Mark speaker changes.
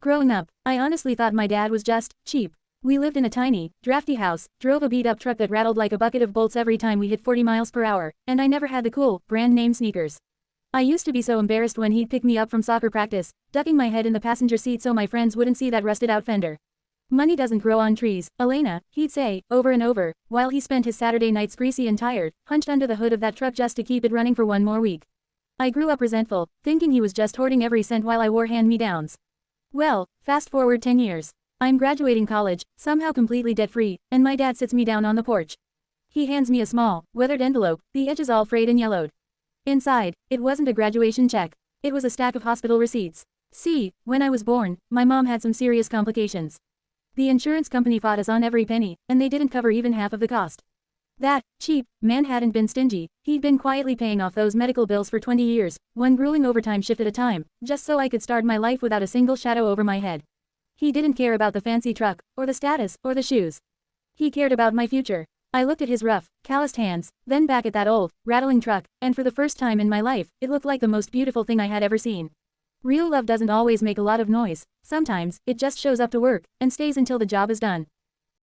Speaker 1: Growing up, I honestly thought my dad was just cheap. We lived in a tiny, drafty house, drove a beat-up truck that rattled like a bucket of bolts every time we hit 40 miles per hour, and I never had the cool, brand-name sneakers. I used to be so embarrassed when he'd pick me up from soccer practice, ducking my head in the passenger seat so my friends wouldn't see that rusted-out fender. Money doesn't grow on trees, Elena, he'd say, over and over, while he spent his Saturday nights greasy and tired, hunched under the hood of that truck just to keep it running for one more week. I grew up resentful, thinking he was just hoarding every cent while I wore hand-me-downs. Well, fast forward 10 years. I'm graduating college, somehow completely debt-free, and my dad sits me down on the porch. He hands me a small, weathered envelope, the edges all frayed and yellowed. Inside, it wasn't a graduation check. It was a stack of hospital receipts. See, when I was born, my mom had some serious complications. The insurance company fought us on every penny, and they didn't cover even half of the cost. That cheap man hadn't been stingy. He'd been quietly paying off those medical bills for 20 years, one grueling overtime shift at a time, just so I could start my life without a single shadow over my head. He didn't care about the fancy truck, or the status, or the shoes. He cared about my future. I looked at his rough, calloused hands, then back at that old, rattling truck, and for the first time in my life, it looked like the most beautiful thing I had ever seen. Real love doesn't always make a lot of noise. Sometimes, it just shows up to work, and stays until the job is done.